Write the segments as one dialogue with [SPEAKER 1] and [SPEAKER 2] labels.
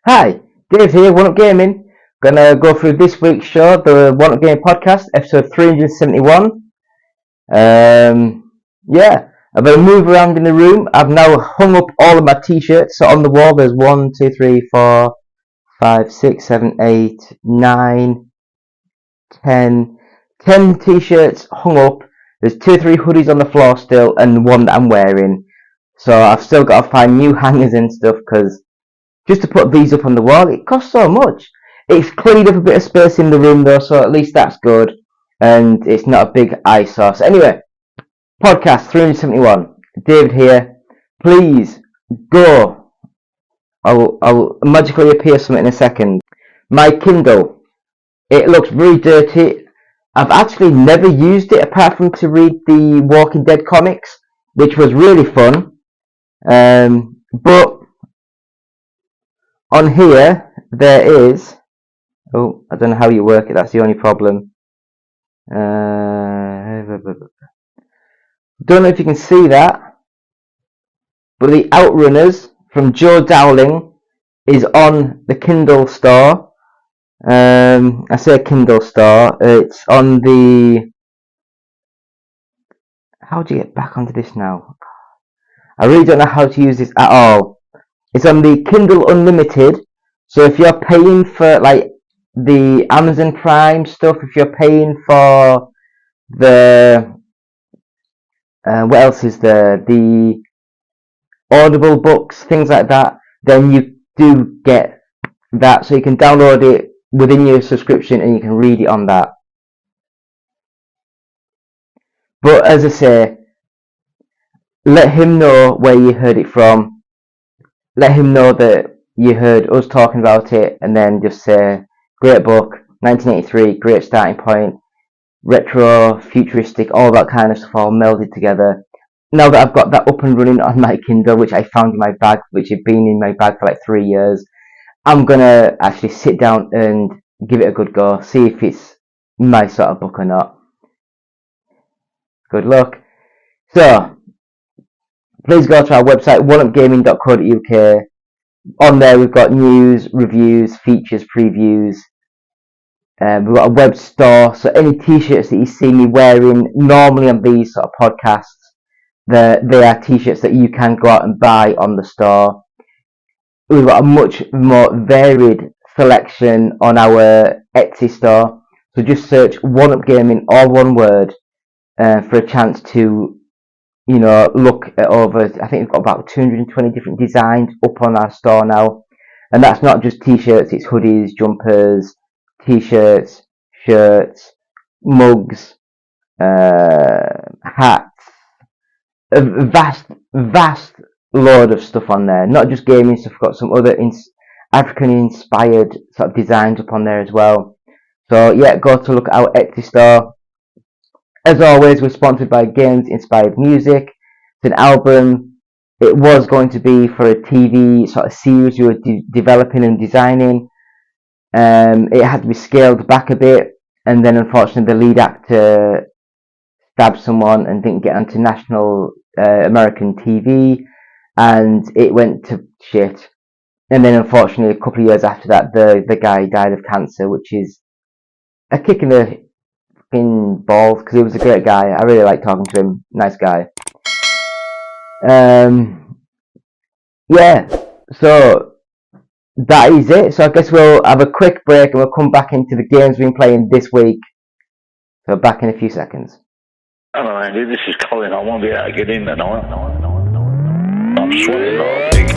[SPEAKER 1] Hi, Dave here, One Up Gaming. Gonna go through this week's show, the One Up Gaming podcast, episode 371. Yeah, I'm gonna move around in the room. I've now hung up all of my t-shirts. So on the wall, there's 1, 2, 3, 4, 5, 6, 7, 8, 9, 10 t-shirts hung up. There's 2 or 3 hoodies on the floor still, and one that I'm wearing. So I've still got to find new hangers and stuff because just to put these up on the wall, it costs so much. It's cleaned up a bit of space in the room though, so at least that's good. And it's not a big eyesore. So anyway, podcast 371. David here. Please go. I'll magically appear something in a second. My Kindle. It looks very dirty. I've actually never used it apart from to read the Walking Dead comics, which was really fun. But on here, there is... Oh, I don't know how you work it, that's the only problem. Don't know if you can see that, but the Outrunners from Joe Dowling is on the Kindle store. I say Kindle store, it's on the... How do you get back onto this now? I really don't know how to use this at all. It's on the Kindle Unlimited, so if you're paying for like the Amazon Prime stuff, if you're paying for the what else is there, the Audible books, things like that, then you do get that, so you can download it within your subscription and you can read it on that. But as I say, let him know where you heard it from. Let him know that you heard us talking about it, and then just say, great book, 1983, great starting point, retro, futuristic, all that kind of stuff all melded together. Now that I've got that up and running on my Kindle, which I found in my bag, which had been in my bag for like 3 years, I'm gonna actually sit down and give it a good go, see if it's my sort of book or not. Good luck. So, please go to our website, oneupgaming.co.uk. On there we've got news, reviews, features, previews. We've got a web store, so any t-shirts that you see me wearing normally on these sort of podcasts, they are t-shirts that you can go out and buy on the store. We've got a much more varied selection on our Etsy store, so just search One Up Gaming, all one word, for a chance to look at over, I think we've got about 220 different designs up on our store now. And that's not just t-shirts, it's hoodies, jumpers, t-shirts, shirts, mugs, hats. A vast load of stuff on there. Not just gaming stuff, we've got some other African-inspired sort of designs up on there as well. So yeah, go to look at our Etsy store. As always, we're sponsored by Games Inspired Music. It's an album. It was going to be for a TV sort of series we were developing and designing. It had to be scaled back a bit, and then unfortunately the lead actor stabbed someone and didn't get onto national American TV, and it went to shit. And then unfortunately a couple of years after that, the guy died of cancer, which is a kick in the balls, because he was a great guy. I really like talking to him. Nice guy. Yeah, so that is it. So I guess we'll have a quick break and we'll come back into the games we've been playing this week. So back in a few seconds.
[SPEAKER 2] Hello Andy, this is Colin. I won't be able to get in tonight. I'm sweating like a pig.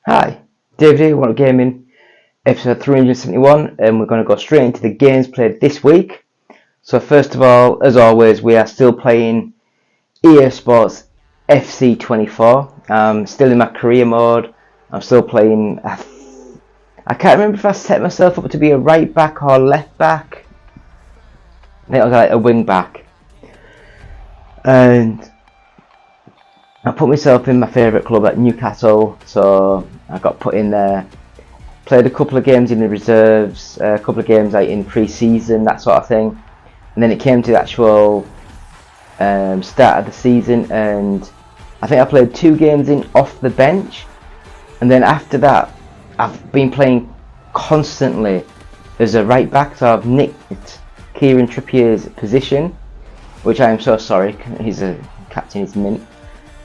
[SPEAKER 1] Hi, David here, One Up Gaming. Episode 371, and we're going to go straight into the games played this week. So first of all, as always, we are still playing EA Sports FC 24. I'm still in my career mode. I'm still playing... I can't remember if I set myself up to be a right back or left back. I think I was like a wing back. And I put myself in my favourite club at Newcastle, so I got put in there. Played a couple of games in the reserves, a couple of games like in pre-season, that sort of thing. And then it came to the actual start of the season, and I think I played 2 games in off the bench, and then after that I've been playing constantly as a right back, so I've nicked Kieran Trippier's position, which I am so sorry, he's a captain, he's mint.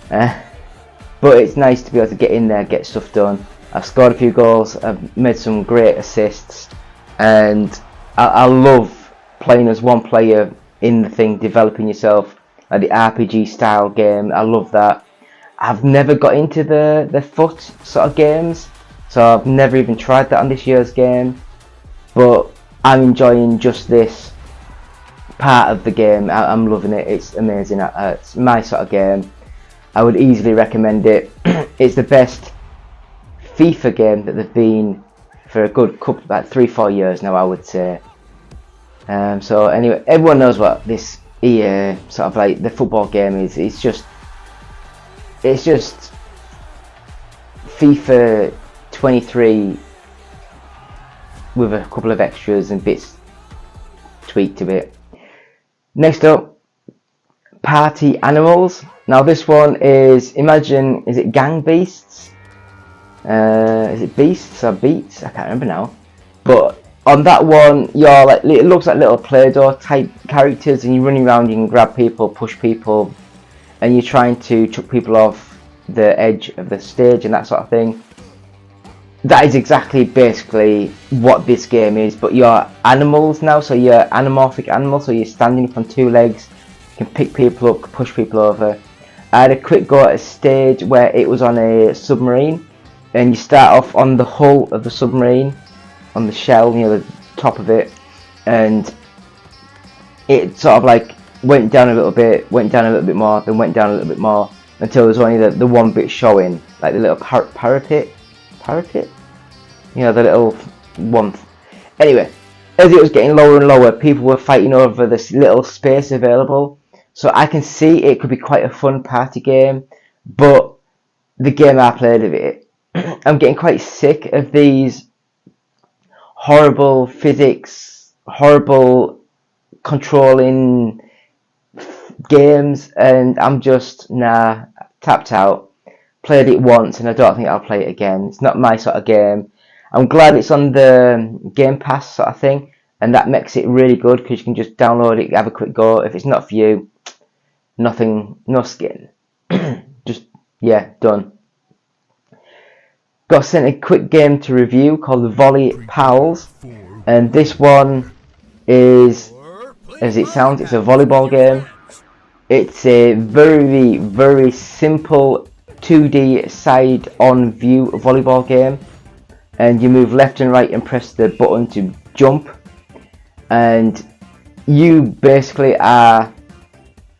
[SPEAKER 1] But it's nice to be able to get in there, get stuff done. I've scored a few goals, I've made some great assists, and I love playing as one player in the thing, developing yourself, like the RPG style game. I love that. I've never got into the foot sort of games, so I've never even tried that on this year's game, but I'm enjoying just this part of the game. I'm loving it, it's amazing. It's my sort of game. I would easily recommend it. It's the best FIFA game that they've been for a good couple, about 3-4 years now, I would say. So anyway, everyone knows what this EA sort of like the football game is. It's just FIFA 23 with a couple of extras and bits tweaked a bit. Next up, Party Animals. Now this one is, imagine, is it Gang Beasts? Is it Beasts or Beats? I can't remember now. But on that one, you're like, it looks like little Play-Doh type characters, and you're running around, you can grab people, push people, and you're trying to chuck people off the edge of the stage and that sort of thing. That is exactly basically what this game is, but you're animals now, so you're anamorphic animals, so you're standing up on 2 legs, you can pick people up, push people over. I had a quick go at a stage where it was on a submarine, and you start off on the hull of the submarine, on the shell, you know, the top of it, and it sort of like went down a little bit, went down a little bit more, then went down a little bit more, until there's only the one bit showing, like the little parapet, you know, the little one. Anyway, as it was getting lower and lower, people were fighting over this little space available, so I can see it could be quite a fun party game, but the game I played of it, I'm getting quite sick of these horrible physics, horrible controlling games, and I'm just tapped out. Played it once and I don't think I'll play it again. It's not my sort of game. I'm glad it's on the Game Pass sort of thing, and that makes it really good because you can just download it, have a quick go. If it's not for you, nothing, no skin. Just, yeah, done. Got sent a quick game to review called the Volley Pals, and this one is, as it sounds, it's a volleyball game. It's a very, very simple 2D side-on view volleyball game, and you move left and right and press the button to jump, and you basically are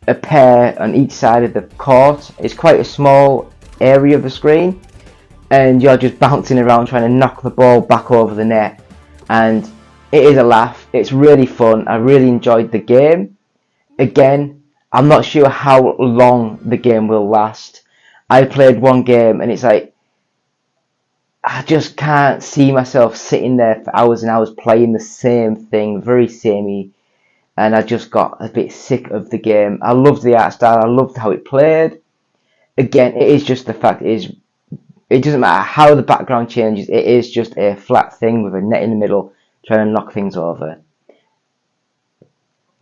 [SPEAKER 1] a pair on each side of the court. It's quite a small area of the screen, and you're just bouncing around trying to knock the ball back over the net, and it is a laugh. It's really fun. I really enjoyed the game. Again, I'm not sure how long the game will last. I played one game and it's like, I just can't see myself sitting there for hours and hours playing the same thing, very samey, and I just got a bit sick of the game. I loved the art style, I loved how it played. Again, it is just the fact it doesn't matter how the background changes, it is just a flat thing with a net in the middle trying to knock things over.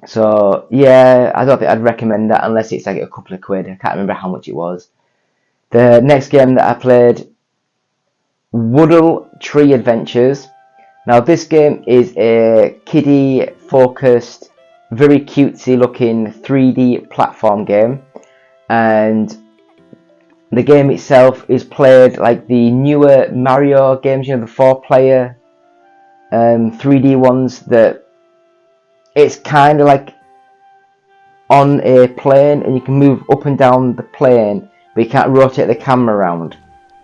[SPEAKER 1] So yeah, I don't think I'd recommend that unless it's like a couple of quid. I can't remember how much it was. The next game that I played, Woodle Tree Adventures. Now this game is a kiddie focused, very cutesy looking 3D platform game, and the game itself is played like the newer Mario games, you know, the 4-player 3D ones, that it's kind of like on a plane and you can move up and down the plane, but you can't rotate the camera around.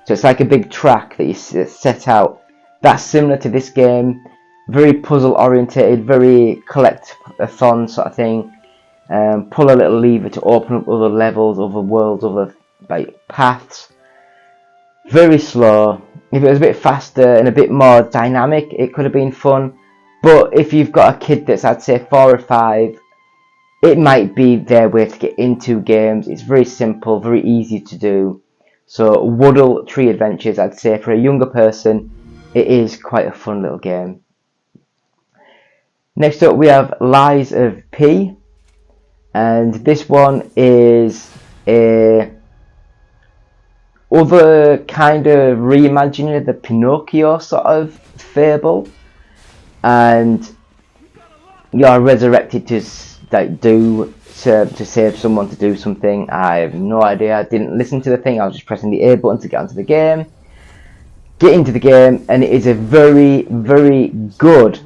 [SPEAKER 1] So it's like a big track that you set out. That's similar to this game. Very puzzle orientated, very collect-a-thon sort of thing. Pull a little lever to open up other levels, other worlds, other like paths. Very slow. If it was a bit faster and a bit more dynamic, it could have been fun. But if you've got a kid that's, I'd say, 4 or 5, it might be their way to get into games. It's very simple, very easy to do. So Waddle Tree Adventures, I'd say for a younger person, it is quite a fun little game. Next up we have Lies of P, and this one is a other kind of reimagining of the Pinocchio sort of fable, and you're resurrected to save someone, to do something. I have no idea. I didn't listen to the thing. I was just pressing the A button to get onto the game. Get into the game, and it is a very, very good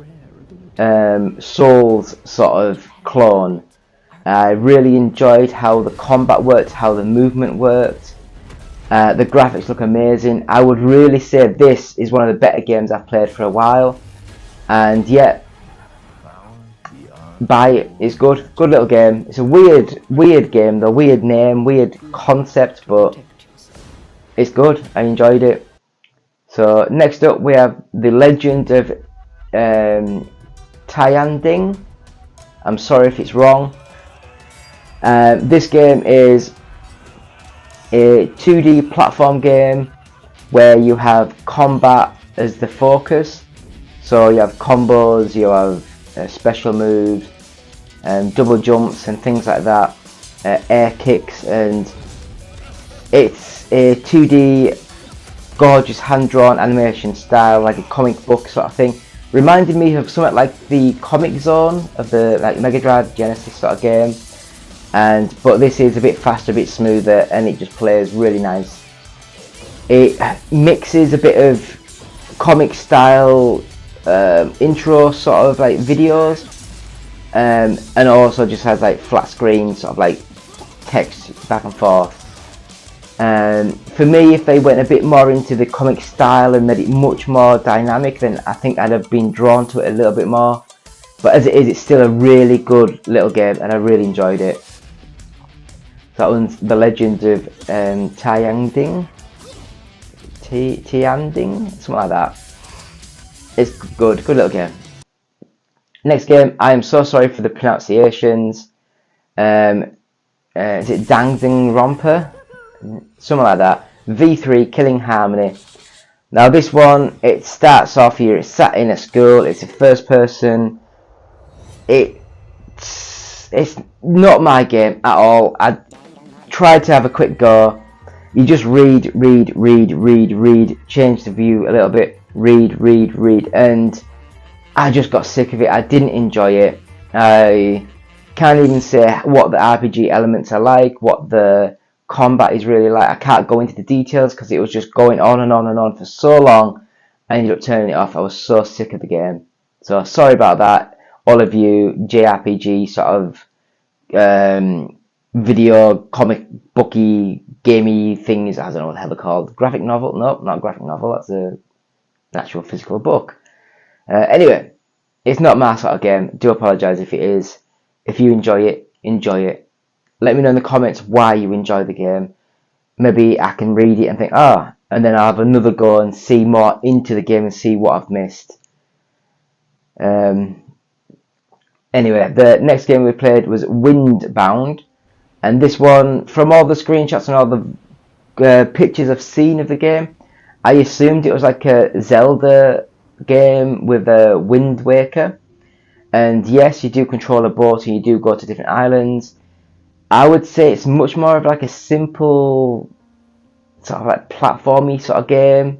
[SPEAKER 1] Souls sort of clone. I really enjoyed how the combat worked, how the movement worked. The graphics look amazing. I would really say this is one of the better games I've played for a while, and yet buy it. It's good little game. It's a weird game though, weird name, weird concept, but it's good. I enjoyed it. So next up we have The Legend of Tianding. I'm sorry if it's wrong. This game is a 2D platform game where you have combat as the focus. So you have combos, you have special moves, double jumps and things like that, air kicks, and it's a 2D gorgeous hand-drawn animation style, like a comic book sort of thing. Reminded me of something like the Comic Zone of the Mega Drive Genesis sort of game, but this is a bit faster, a bit smoother, and it just plays really nice. It mixes a bit of comic style intro sort of like videos, and also just has like flat screen sort of like text back and forth. For me, if they went a bit more into the comic style and made it much more dynamic, then I think I'd have been drawn to it a little bit more. But as it is, it's still a really good little game, and I really enjoyed it. So that one's The Legend of Tianding, something like that. It's good little game. Next game, I am so sorry for the pronunciations. Is it Danganronpa? Something like that. V3 Killing Harmony. Now this one, it starts off here, it's sat in a school, it's a first person. It's not my game at all. I tried to have a quick go. You just read, change the view a little bit, read, and I just got sick of it. I didn't enjoy it. I can't even say what the RPG elements are like, what the combat is really like. I can't go into the details because it was just going on and on for so long. I ended up turning it off. I was so sick of the game. So sorry about that, all of you JRPG sort of video comic booky gamey things. I don't know what the hell they're called. Graphic novel? Nope, not graphic novel. That's an actual physical book. Anyway, it's not my sort of game. Do apologise if it is. If you enjoy it, enjoy it. Let me know in the comments why you enjoy the game. Maybe I can read it and think, and then I'll have another go and see more into the game and see what I've missed. Anyway, the next game we played was Windbound, and this one, from all the screenshots and all the pictures I've seen of the game, I assumed it was like a Zelda game with a Wind Waker. And yes, you do control a boat and you do go to different islands. I would say it's much more of like a simple sort of like platformy sort of game.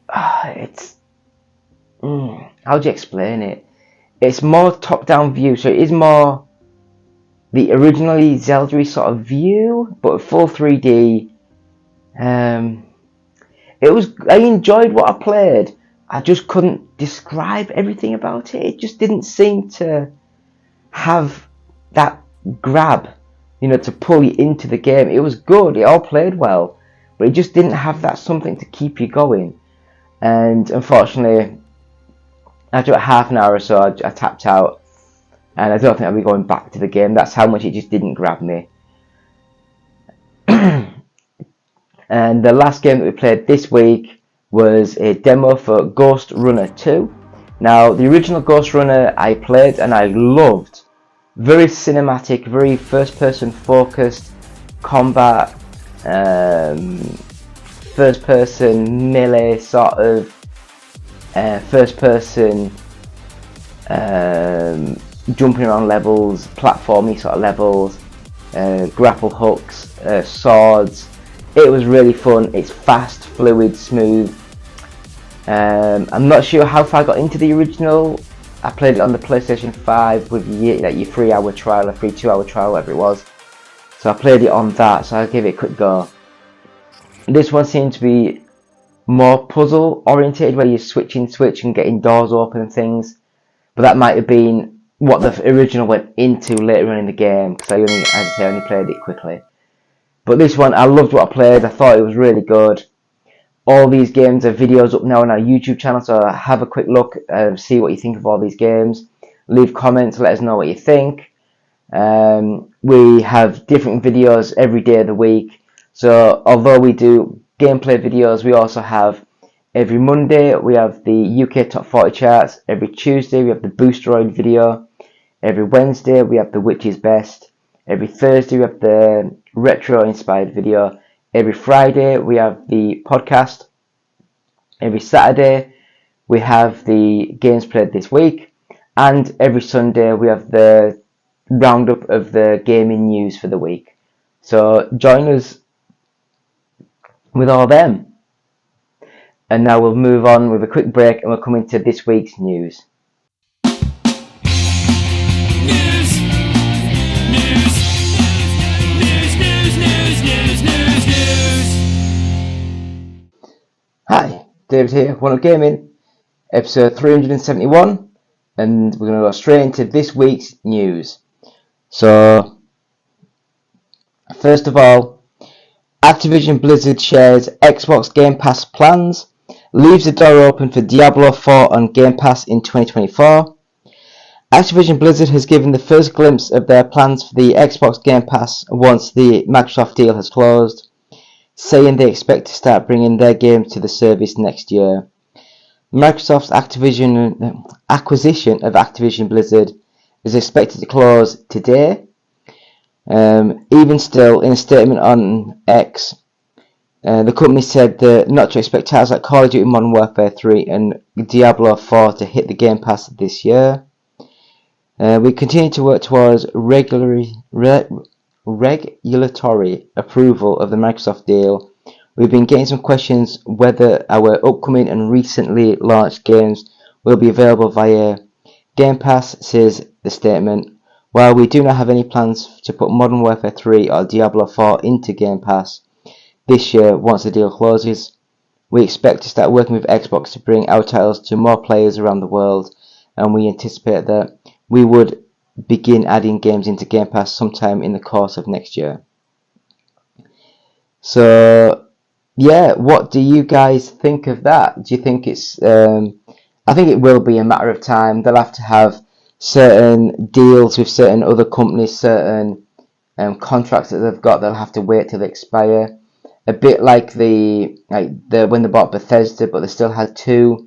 [SPEAKER 1] How do you explain it? It's more top-down view, so it is more the originally Zelda-y sort of view, but full 3D. I enjoyed what I played. I just couldn't describe everything about it. It just didn't seem to have that grab, to pull you into the game. It was good, it all played well, but it just didn't have that something to keep you going. And unfortunately, after about half an hour or so, I tapped out, and I don't think I'll be going back to the game. That's how much it just didn't grab me. And the last game that we played this week was a demo for Ghost Runner 2. Now, the original Ghost Runner I played and I loved. very cinematic, very first-person focused combat, first-person melee sort of, first-person jumping around levels, platforming sort of levels, grapple hooks, swords. It was really fun. It's fast, fluid, smooth. I'm not sure how far I got into the original. I played it on the PlayStation 5 with your 3-hour trial, a free 2-hour trial, whatever it was. So I played it on that, so I'll give it a quick go. This one seemed to be more puzzle orientated, where you're switching and getting doors open and things. But that might have been what the original went into later on in the game, because I only played it quickly. But this one, I loved what I played. I thought it was really good. All these games are videos up now on our YouTube channel, so have a quick look, see what you think of all these games. Leave comments, let us know what you think. We have different videos every day of the week. So although we do gameplay videos, we also have every Monday we have the UK Top 40 charts. Every Tuesday we have the Boosteroid video. Every Wednesday we have the Which is Best. Every Thursday we have the retro inspired video. Every Friday we have the podcast. Every Saturday we have the games played this week. And every Sunday we have the roundup of the gaming news for the week. So join us with all them. And now we'll move on with a quick break and we'll come into this week's news. Hi, David here, One Up Gaming, episode 371, and we're going to go straight into this week's news. So, first of all, Activision Blizzard shares Xbox Game Pass plans, leaves the door open for Diablo 4 on Game Pass in 2024. Activision Blizzard has given the first glimpse of their plans for the Xbox Game Pass once the Microsoft deal has closed, saying they expect to start bringing their games to the service next year. Microsoft's acquisition of Activision Blizzard is expected to close today. Even still, in a statement on X, the company said that not to expect titles like Call of Duty Modern Warfare 3 and Diablo 4 to hit the Game Pass this year. We continue to work towards regulatory approval of the Microsoft deal. We've been getting some questions whether our upcoming and recently launched games will be available via Game Pass, says the statement. While we do not have any plans to put Modern Warfare 3 or Diablo 4 into Game Pass this year once the deal closes, we expect to start working with Xbox to bring our titles to more players around the world, and we anticipate that we would begin adding games into Game Pass sometime in the course of next year. So, yeah, what do you guys think of that? Do you think it's... I think it will be a matter of time. They'll have to have certain deals with certain other companies, certain contracts that they've got. They'll have to wait till they expire. A bit like when they bought Bethesda, but they still had two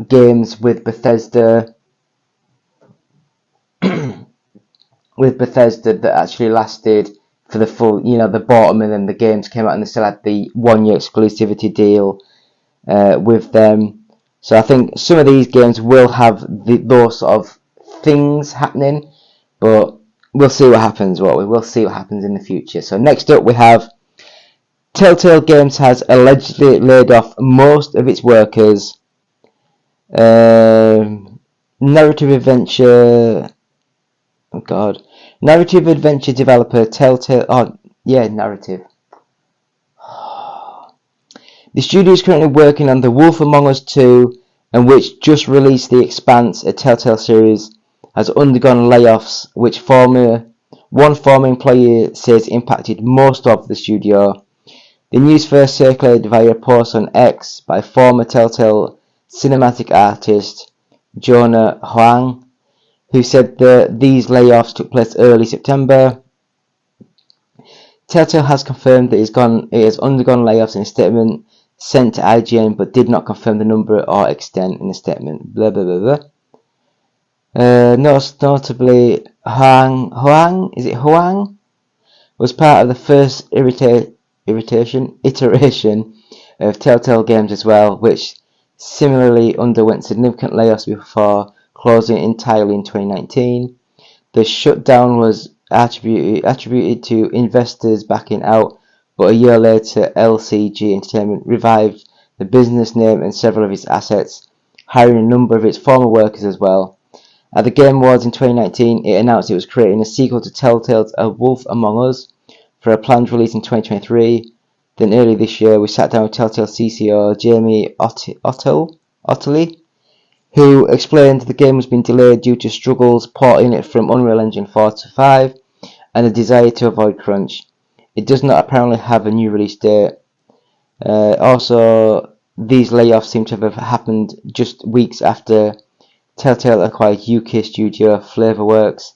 [SPEAKER 1] games with Bethesda that actually lasted for the full, they bought them and then the games came out and they still had the 1-year exclusivity deal with them. So I think some of these games will have those sort of things happening, but we'll see what happens. We'll see what happens in the future. So next up we have Telltale Games has allegedly laid off most of its workers. Narrative adventure developer Telltale. Narrative. The studio is currently working on The Wolf Among Us 2, and which just released The Expanse, a Telltale series, has undergone layoffs, which one former employee says impacted most of the studio. The news first circulated via a post on X by former Telltale cinematic artist Jonah Huang, who said that these layoffs took place early September. Telltale has confirmed that it has undergone layoffs in a statement sent to IGN, but did not confirm the number or extent in a statement. Blah blah blah blah. Notably, Huang was part of the first iteration of Telltale Games as well, which similarly underwent significant layoffs before closing entirely in 2019. The shutdown was attributed to investors backing out, but a year later LCG Entertainment revived the business name and several of its assets, hiring a number of its former workers as well. At the Game Awards in 2019, it announced it was creating a sequel to Telltale's A Wolf Among Us for a planned release in 2023. Then early this year, we sat down with Telltale CCO Jamie Ottley, who explained the game was being delayed due to struggles porting it from Unreal Engine 4 to 5 and a desire to avoid crunch. It does not apparently have a new release date. Also, these layoffs seem to have happened just weeks after Telltale acquired UK studio Flavorworks.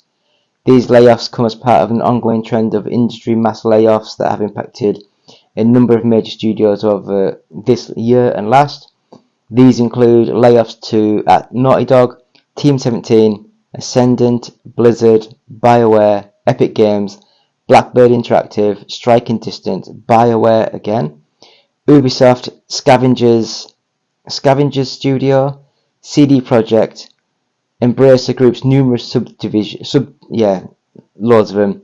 [SPEAKER 1] These layoffs come as part of an ongoing trend of industry mass layoffs that have impacted a number of major studios over this year and last. These include layoffs at Naughty Dog, Team 17, Ascendant, Blizzard, BioWare, Epic Games, Blackbird Interactive, Striking Distance, BioWare again, Ubisoft, Scavengers Studio, CD Projekt, Embracer Group's numerous loads of them,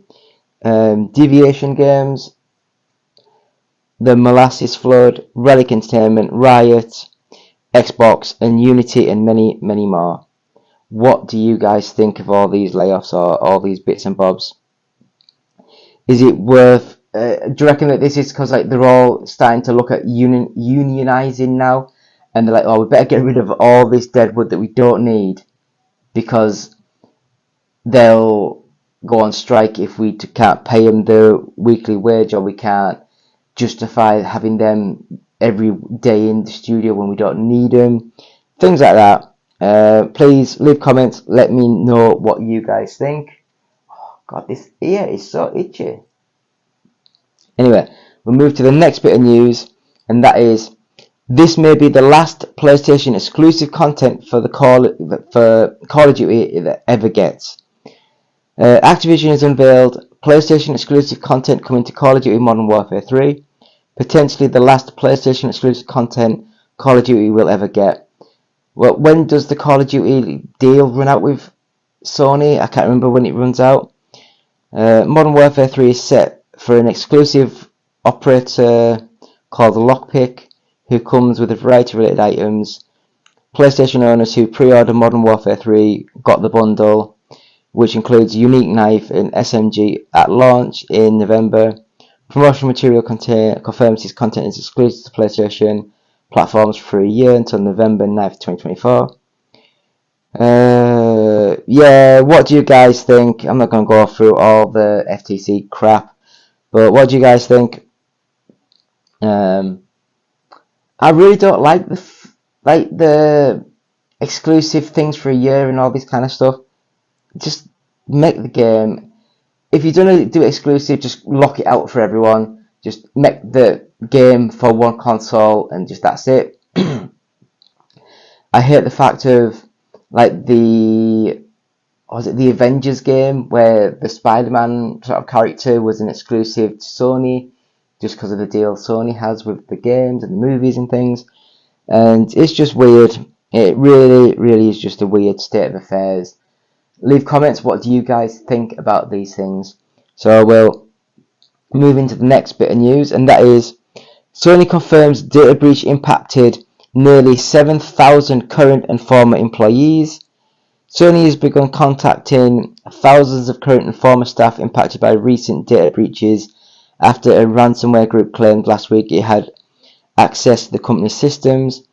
[SPEAKER 1] Deviation Games, The Molasses Flood, Relic Entertainment, Riot, Xbox, and Unity, and many, many more. What do you guys think of all these layoffs or all these bits and bobs? Is it worth? Do you reckon that this is because they're all starting to look at unionizing now, and they're like, oh, we better get rid of all this dead wood that we don't need, because they'll go on strike if we can't pay them their weekly wage, or we can't justify having them every day in the studio when we don't need them, things like that. Please leave comments, let me know what you guys think. Oh god, this ear is so itchy. Anyway, we'll move to the next bit of news, and that is, this may be the last PlayStation exclusive content for Call of Duty that ever gets. Activision has unveiled PlayStation exclusive content coming to Call of Duty Modern Warfare 3, potentially the last PlayStation exclusive content Call of Duty will ever get. Well, when does the Call of Duty deal run out with Sony? I can't remember when it runs out. Modern Warfare 3 is set for an exclusive operator called Lockpick, who comes with a variety of related items. PlayStation owners who pre-order Modern Warfare 3 got the bundle, which includes a unique knife and SMG at launch in November. Promotional material confirms this content is exclusive to PlayStation platforms for a year until November 9th, 2024. What do you guys think? I'm not going to go through all the FTC crap, but what do you guys think? I really don't like the exclusive things for a year and all this kind of stuff. Just make the game. If you're gonna do it exclusive, just lock it out for everyone. Just make the game for one console and just that's it. I hate the fact of the Avengers game where the Spider-Man sort of character was an exclusive to Sony just because of the deal Sony has with the games and the movies and things, and it's just weird. It really, really is just a weird state of affairs. Leave comments, what do you guys think about these things? So we'll move into the next bit of news, and that is, Sony confirms data breach impacted nearly 7,000 current and former employees. Sony has begun contacting thousands of current and former staff impacted by recent data breaches after a ransomware group claimed last week it had access to the company's systems.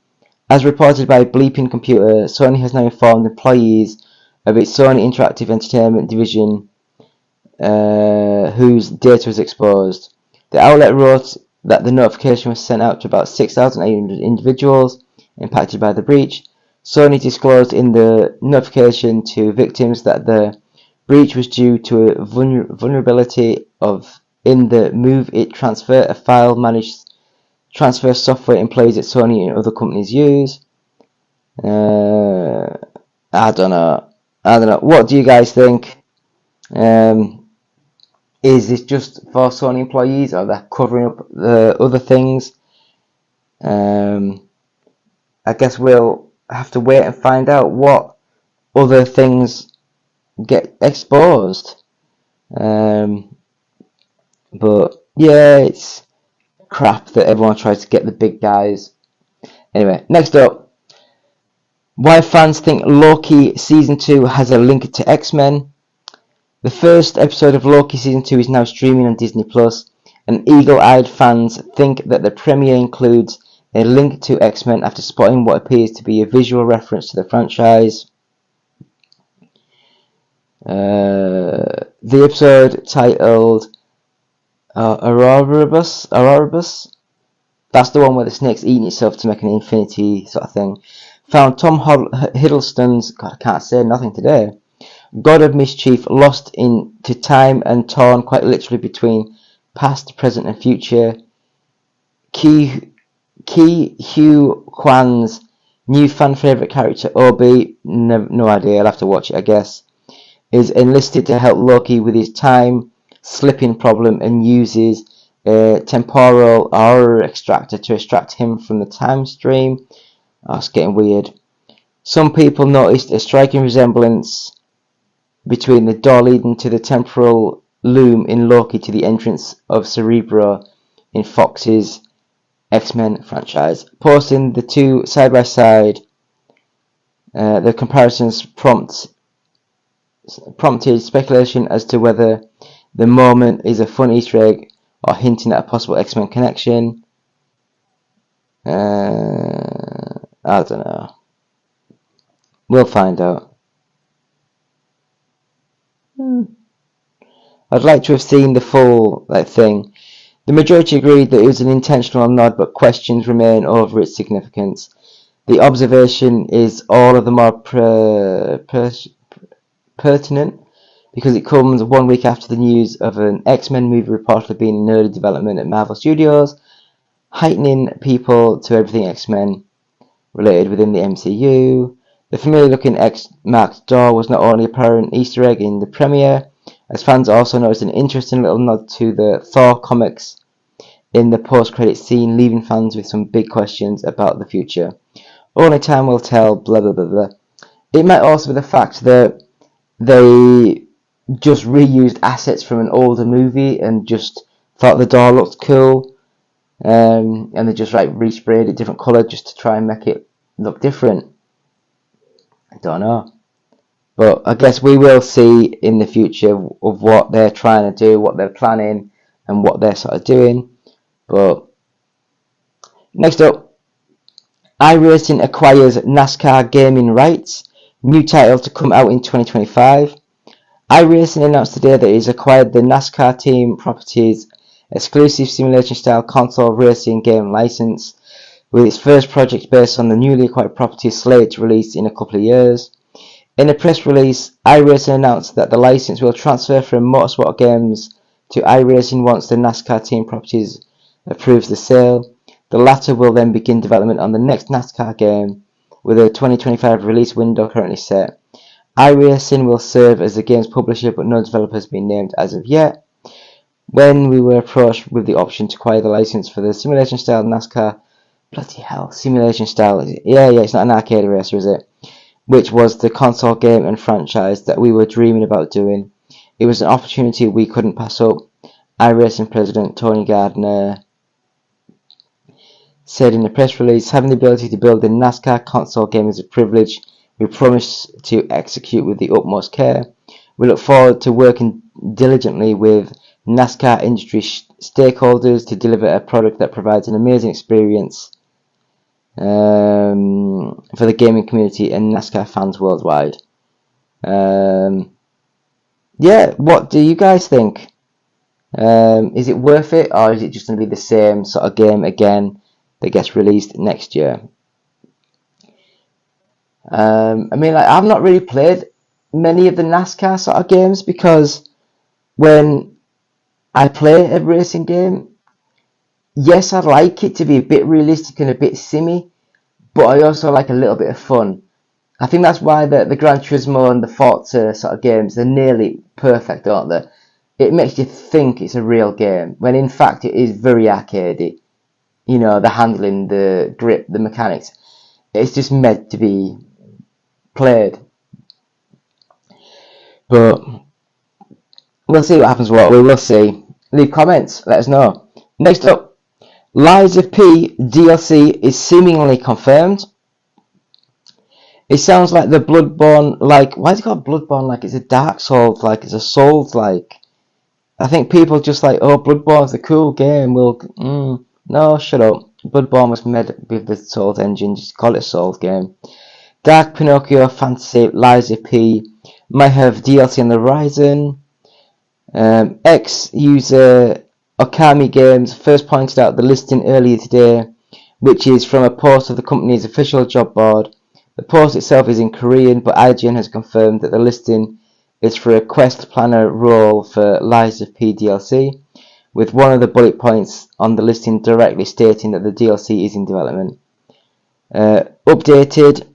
[SPEAKER 1] As reported by Bleeping Computer, Sony has now informed employees of its Sony Interactive Entertainment division whose data was exposed. The outlet wrote that the notification was sent out to about 6,800 individuals impacted by the breach. Sony disclosed in the notification to victims that the breach was due to a vulnerability in the Move It Transfer, a file managed transfer software employees at Sony and other companies use. I don't know. I don't know. What do you guys think? Is this just for Sony employees, or they're covering up the other things? I guess we'll have to wait and find out what other things get exposed. But yeah, it's crap that everyone tries to get the big guys. Anyway, next up, why fans think Loki Season 2 has a link to X-Men. The first episode of Loki Season 2 is now streaming on Disney+, and eagle-eyed fans think that the premiere includes a link to X-Men after spotting what appears to be a visual reference to the franchise. The episode titled Auroribus, that's the one where the snake's eating itself to make an infinity sort of thing, found Tom Hiddleston's, God, I can't say nothing today, God of Mischief lost into time and torn quite literally between past, present and future. Ki Hugh Kwan's new fan favourite character, Obi, no idea, I'll have to watch it I guess, is enlisted to help Loki with his time slipping problem and uses a temporal aura extractor to extract him from the time stream. Oh, it's getting weird. Some people noticed a striking resemblance between the door leading to the temporal loom in Loki to the entrance of Cerebro in Fox's X-Men franchise. Posting the two side by side, the comparisons prompted speculation as to whether the moment is a fun Easter egg or hinting at a possible X-Men connection. I don't know. We'll find out. I'd like to have seen the full thing. The majority agreed that it was an intentional nod, but questions remain over its significance. The observation is all of the more pertinent because it comes 1 week after the news of an X-Men movie reportedly being in early development at Marvel Studios, heightening people to everything X-Men related within the MCU. The familiar-looking X-marked door was not only an apparent Easter egg in the premiere, as fans also noticed an interesting little nod to the Thor comics in the post-credit scene, leaving fans with some big questions about the future. Only time will tell, blah blah blah blah. It might also be the fact that they just reused assets from an older movie and just thought the door looked cool, and they just resprayed it different colour just to try and make it look different. I don't know. But I guess we will see in the future of what they're trying to do, what they're planning, and what they're sort of doing. But next up, iRacing acquires NASCAR gaming rights. New title to come out in 2025. iRacing announced today that it has acquired the NASCAR Team Properties exclusive simulation-style console racing game license, with its first project based on the newly acquired property slated to release in a couple of years. In a press release, iRacing announced that the license will transfer from Motorsport Games to iRacing once the NASCAR Team Properties approves the sale. The latter will then begin development on the next NASCAR game, with a 2025 release window currently set. iRacing will serve as the game's publisher, but no developer has been named as of yet. When we were approached with the option to acquire the license for the simulation-style NASCAR, bloody hell, simulation-style, yeah, it's not an arcade racer, is it? Which was the console game and franchise that we were dreaming about doing. It was an opportunity we couldn't pass up, iRacing president Tony Gardner said in a press release. Having the ability to build a NASCAR console game is a privilege we promise to execute with the utmost care. We look forward to working diligently with NASCAR industry stakeholders to deliver a product that provides an amazing experience for the gaming community and NASCAR fans worldwide. Yeah, what do you guys think? Is it worth it, or is it just going to be the same sort of game again that gets released next year? I mean, I've not really played many of the NASCAR sort of games, because when I play a racing game, yes, I'd like it to be a bit realistic and a bit simmy, but I also like a little bit of fun. I think that's why the Gran Turismo and the Forza sort of games, they're nearly perfect, aren't they? It makes you think it's a real game, when in fact it is very arcadey. You know, the handling, the grip, the mechanics. It's just meant to be played. But we'll see what happens. What we will see. Leave comments. Let us know. Next up, Lies of P DLC is seemingly confirmed. It sounds like the Bloodborne, like, why is it called Bloodborne? Like it's a Dark Souls, like it's a Souls, like. I think people just like, oh, Bloodborne's a cool game. No, shut up. Bloodborne was made with the Souls engine. Just call it a Souls game. Dark Pinocchio Fantasy Lies of P might have DLC on the horizon. Ex-user Okami Games first pointed out the listing earlier today, which is from a post of the company's official job board. The post itself is in Korean, but IGN has confirmed that the listing is for a quest planner role for Lies of P DLC, with one of the bullet points on the listing directly stating that the DLC is in development. Updated,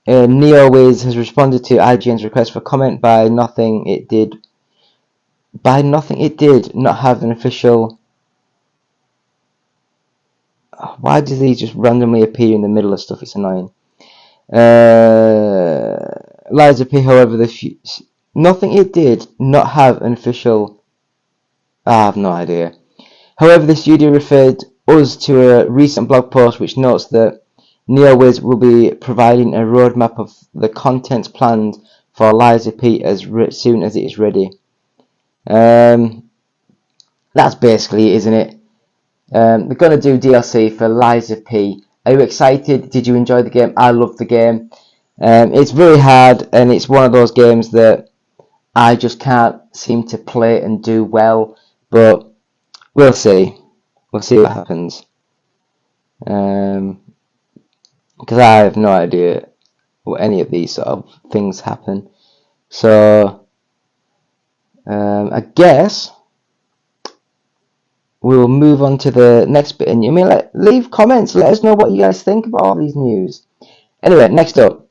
[SPEAKER 1] NeoWiz has responded to IGN's request for comment by nothing it did not have an official. Why do these just randomly appear in the middle of stuff? It's annoying. Lies of P, however, nothing it did not have an official. I have no idea. However, the studio referred us to a recent blog post which notes that NeoWiz will be providing a roadmap of the content planned for Lies of P as soon as it is ready. That's basically it, isn't it? They're going to do DLC for Lies of P. Are you excited? Did you enjoy the game? I loved the game. It's very hard, and it's one of those games that I just can't seem to play and do well, but we'll see. We'll see what happens. Because I have no idea what any of these sort of things happen. So, I guess we'll move on to the next bit. And leave comments. Let us know what you guys think about all these news. Anyway, next up.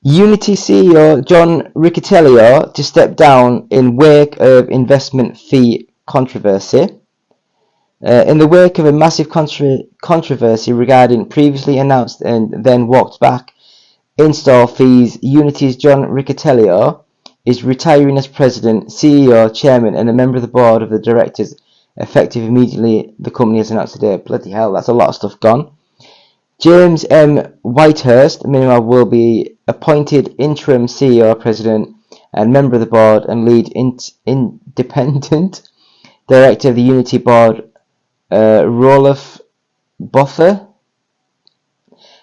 [SPEAKER 1] Unity CEO John Riccitiello to step down in wake of investment fee controversy. In the wake of a massive controversy regarding previously announced and then walked back install fees, Unity's John Riccitiello is retiring as president, CEO, chairman, and a member of the board of the directors, effective immediately, the company has announced today. Bloody hell, that's a lot of stuff gone. James M. Whitehurst, meanwhile, will be appointed interim CEO, president, and member of the board and lead independent director of the Unity board. Rolf Botha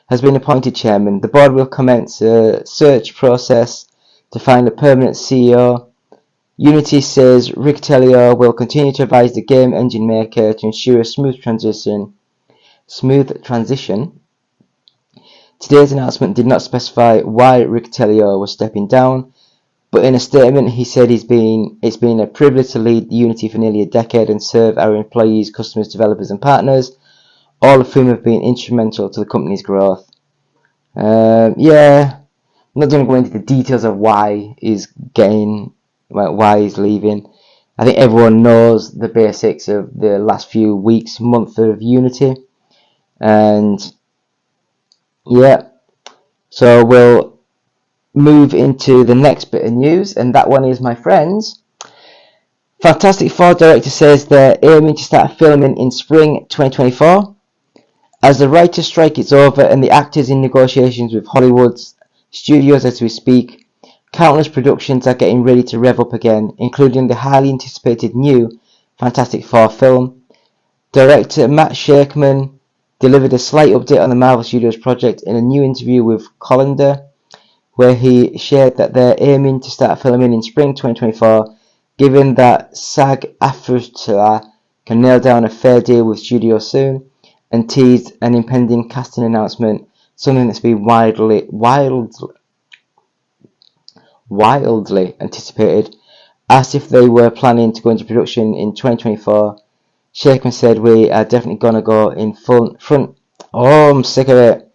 [SPEAKER 1] has been appointed chairman. The board will commence a search process to find a permanent CEO. Unity says Riccitiello will continue to advise the game engine maker to ensure a smooth transition. Today's announcement did not specify why Riccitiello was stepping down, but in a statement he said it's been a privilege to lead Unity for nearly a decade and serve our employees, customers, developers and partners, all of whom have been instrumental to the company's growth. Yeah, I'm not going to go into the details of why he's leaving. I think everyone knows the basics of the last few weeks, month of Unity. And yeah, so we'll move into the next bit of news, and that one is, my friends, Fantastic Four director says they're aiming to start filming in spring 2024. As the writer's strike is over and the actors in negotiations with Hollywood's studios as we speak, countless productions are getting ready to rev up again, including the highly anticipated new Fantastic Four film. Director Matt Shakman delivered a slight update on the Marvel Studios project in a new interview with Colander, where he shared that they're aiming to start filming in spring 2024, given that SAG-AFTRA can nail down a fair deal with studios soon, and teased an impending casting announcement, something that's been wildly anticipated. Asked if they were planning to go into production in 2024, Shakeman said, "We are definitely gonna go in front." Oh, I'm sick of it.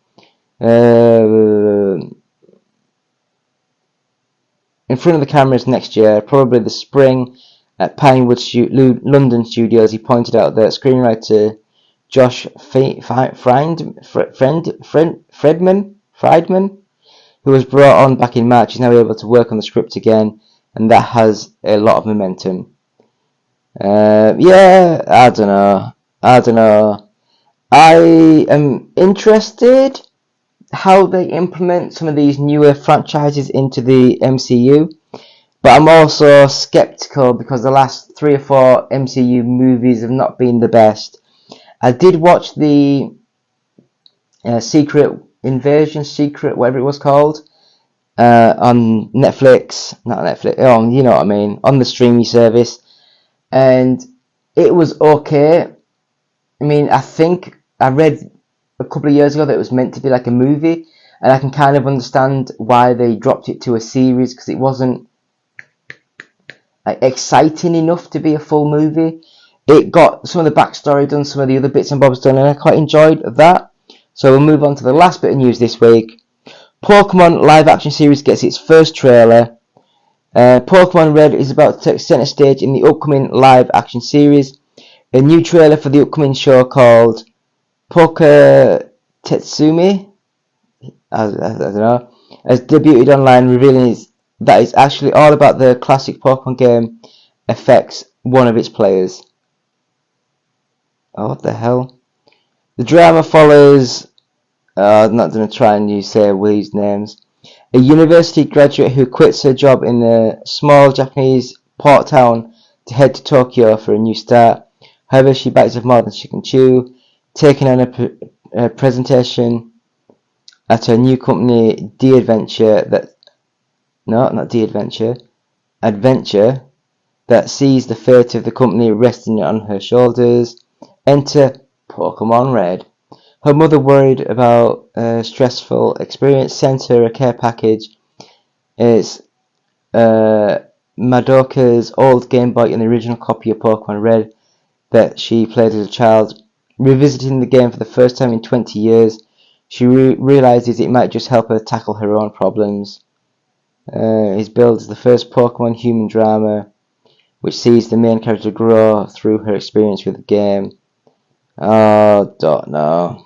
[SPEAKER 1] in front of the cameras next year, probably the spring, at Pinewood London Studios. He pointed out that screenwriter Josh Friedman, who was brought on back in March, is now able to work on the script again, and that has a lot of momentum. Yeah, I don't know. I am interested how they implement some of these newer franchises into the MCU, but I'm also skeptical because the last 3 or 4 MCU movies have not been the best. I did watch the Secret whatever it was called, on Netflix, not Netflix, you know what I mean, on the streaming service, and it was okay. I mean, I think I read a couple of years ago that it was meant to be like a movie, and I can kind of understand why they dropped it to a series, because it wasn't like exciting enough to be a full movie. It got some of the backstory done, some of the other bits and bobs done, and I quite enjoyed that. So we'll move on to the last bit of news this week. Pokemon live action series gets its first trailer. Pokemon Red is about to take center stage in the upcoming live action series. A new trailer for the upcoming show called Poke Tetsumi, I don't know, has debuted online, revealing that it's actually all about the classic Pokemon game affects one of its players. Oh, what the hell? The drama follows, I'm not going to try and say these names, a university graduate who quits her job in a small Japanese port town to head to Tokyo for a new start. However, she bites off more than she can chew, taking on a presentation at her new company, Adventure, that sees the fate of the company resting on her shoulders. Enter Pokemon Red. Her mother, worried about a stressful experience, sent her a care package. It's Madoka's old Game Boy and the original copy of Pokemon Red that she played as a child. Revisiting the game for the first time in 20 years, she realizes it might just help her tackle her own problems. It builds the first Pokemon human drama, which sees the main character grow through her experience with the game. Oh, don't know.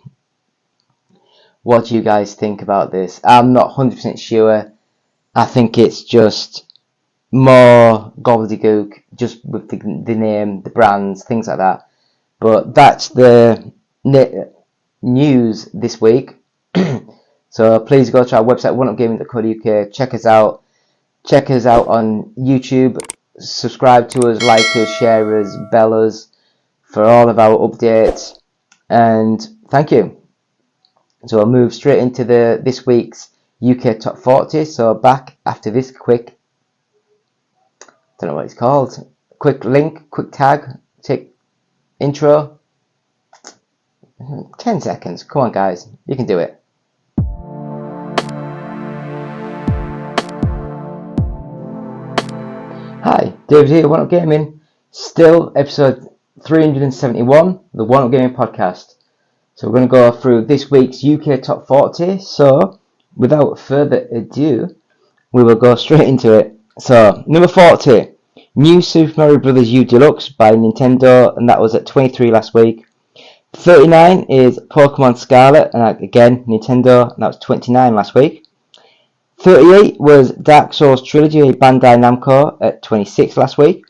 [SPEAKER 1] What do you guys think about this? I'm not 100% sure. I think it's just more gobbledygook, just with the name, the brands, things like that. But that's the news this week. So please go to our website, oneupgaming.co.uk. Check us out. Check us out on YouTube. Subscribe to us, like us, share us, bell us for all of our updates. And thank you. So I'll move straight into this week's UK Top 40. So back after this quick, don't know what it's called, quick link, quick tag, intro. 10 seconds. Come on, guys. You can do it. Hi, David here, One Up Gaming. Still episode 371, the One Up Gaming podcast. So we're going to go through this week's UK Top 40. So without further ado, we will go straight into it. So number 40, New Super Mario Bros. U Deluxe by Nintendo, and that was at 23 last week. 39 is Pokemon Scarlet, and again Nintendo, and that was 29 last week. 38 was Dark Souls Trilogy by Bandai Namco at 26 last week.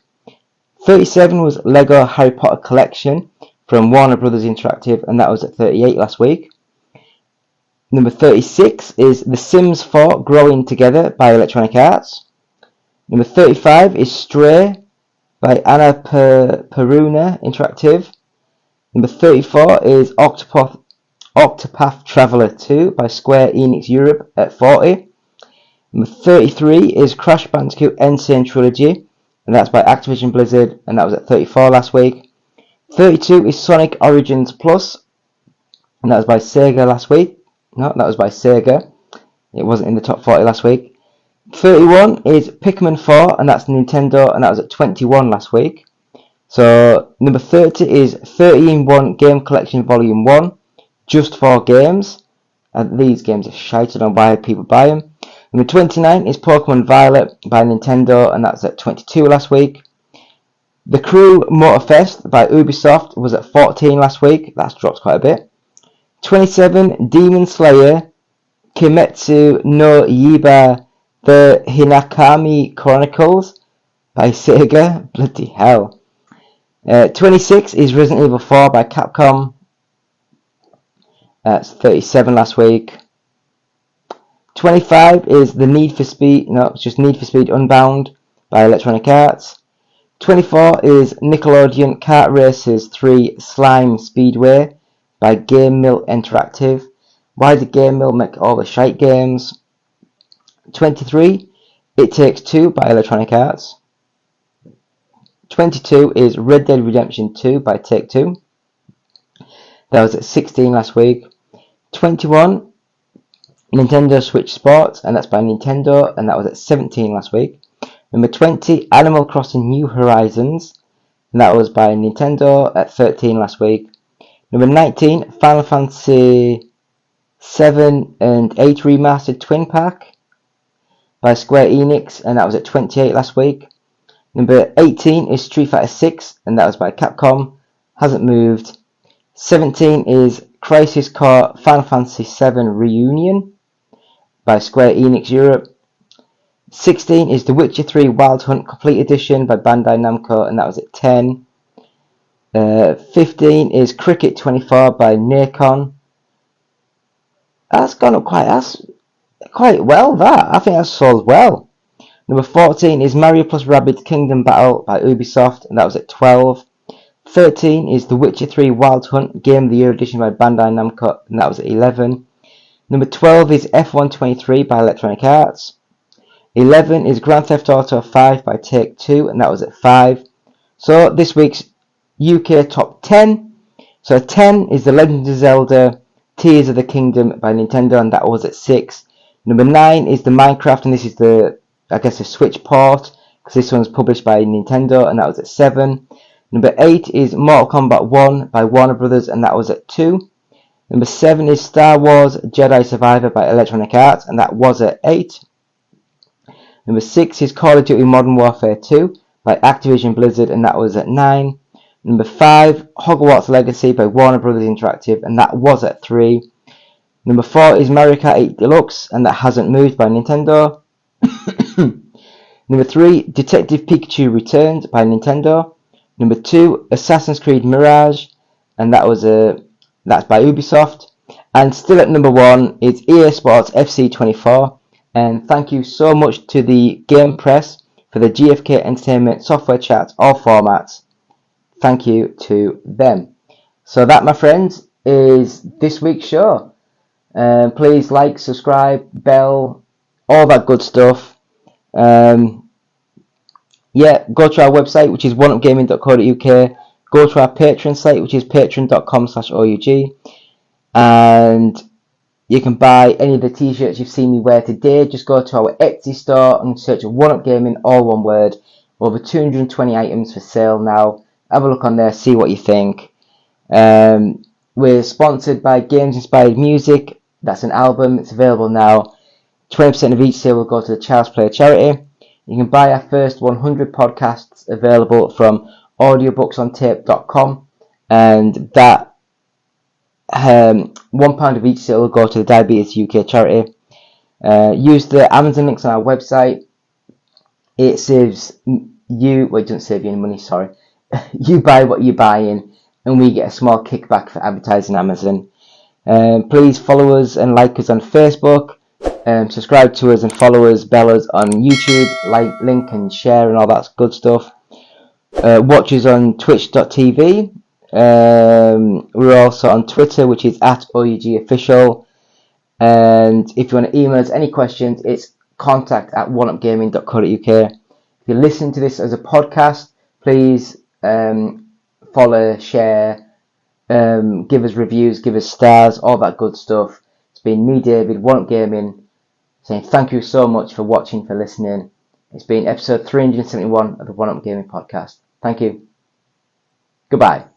[SPEAKER 1] 37 was Lego Harry Potter Collection from Warner Brothers Interactive, and that was at 38 last week. Number 36 is The Sims 4 Growing Together by Electronic Arts. Number 35 is Stray by Anna Peruna Interactive. Number 34 is Octopath Traveler 2 by Square Enix Europe at 40. Number 33 is Crash Bandicoot N. Sane Trilogy, and that's by Activision Blizzard, and that was at 34 last week. 32 is Sonic Origins Plus, and that was by Sega last week. No, that was by Sega. It wasn't in the top 40 last week. 31 is Pikmin 4, and that's Nintendo, and that was at 21 last week. So number 30 is 30-in-1 Game Collection Volume 1, just 4 games. And these games are shite, I don't know why people buy them. Number 29 is Pokemon Violet by Nintendo, and that's at 22 last week. The Crew Motorfest by Ubisoft was at 14 last week. That's dropped quite a bit. 27, Demon Slayer Kimetsu no Yaiba The Hinakami Chronicles by Sega. Bloody hell. 26 is Resident Evil 4 by Capcom. That's 37 last week. 25 is the Need for Speed, no, it's just Need for Speed Unbound by Electronic Arts. 24 is Nickelodeon Kart Racers 3 Slime Speedway by Game Mill Interactive. Why did Game Mill make all the shite games? 23, It Takes Two by Electronic Arts. 22 is Red Dead Redemption 2 by Take-Two. That was at 16 last week. 21, Nintendo Switch Sports, and that's by Nintendo, and that was at 17 last week. Number 20, Animal Crossing New Horizons, and that was by Nintendo at 13 last week. Number 19, Final Fantasy 7 and 8 Remastered Twin Pack by Square Enix, and that was at 28 last week. Number 18 is Street Fighter 6, and that was by Capcom, hasn't moved. 17 is Crisis Core Final Fantasy 7 Reunion by Square Enix Europe. 16 is The Witcher 3 Wild Hunt Complete Edition by Bandai Namco, and that was at 10. 15 is Cricket 24 by Nacon. That's gone up quite well, that. I think that's sold well. Number 14 is Mario plus Rabbids Kingdom Battle by Ubisoft, and that was at 12. 13 is The Witcher 3 Wild Hunt Game of the Year Edition by Bandai Namco, and that was at 11. Number 12 is F123 by Electronic Arts. 11 is Grand Theft Auto 5 by Take-Two, and that was at 5. So this week's UK top 10. So 10 is The Legend of Zelda Tears of the Kingdom by Nintendo, and that was at 6. Number 9 is the Minecraft, and this is the Switch port, because this one's published by Nintendo, and that was at 7. Number 8 is Mortal Kombat 1 by Warner Brothers, and that was at 2. Number 7 is Star Wars Jedi Survivor by Electronic Arts, and that was at 8. Number 6 is Call of Duty Modern Warfare 2 by Activision Blizzard, and that was at 9. Number 5, Hogwarts Legacy by Warner Brothers Interactive, and that was at 3. Number 4 is Mario Kart 8 Deluxe, and that hasn't moved by Nintendo. Number 3, Detective Pikachu Returns by Nintendo. Number 2, Assassin's Creed Mirage, and that's by Ubisoft. And still at number 1 is EA Sports FC 24. And thank you so much to the Game Press for the GFK Entertainment software chat, all formats. Thank you to them. So that, my friends, is this week's show. Please like, subscribe, bell, all that good stuff. Go to our website, which is oneupgaming.co.uk. Go to our Patreon site, which is patreon.com/OUG. And you can buy any of the t-shirts you've seen me wear today. Just go to our Etsy store and search One Up Gaming, all one word. Over 220 items for sale now. Have a look on there, see what you think. We're sponsored by Games Inspired Music. That's an album. It's available now. 20% of each sale will go to the Child's Play charity. You can buy our first 100 podcasts available from audiobooksontape.com, and that £1 of each sale will go to the Diabetes UK charity. Use the Amazon links on our website. It saves you, well, it doesn't save you any money, sorry. You buy what you're buying, and we get a small kickback for advertising Amazon. Please follow us and like us on Facebook. Subscribe to us and follow us, bell us on YouTube, like, link and share and all that good stuff. Watch us on twitch.tv. We're also on Twitter, which is @OUGofficial. And if you want to email us any questions, it's contact@oneupgaming.co.uk. If you listen to this as a podcast, please follow, share, give us reviews, give us stars, all that good stuff. It's been me, David, One Up Gaming, saying thank you so much for watching, for listening. It's been episode 371 of the One Up Gaming podcast. Thank you. Goodbye.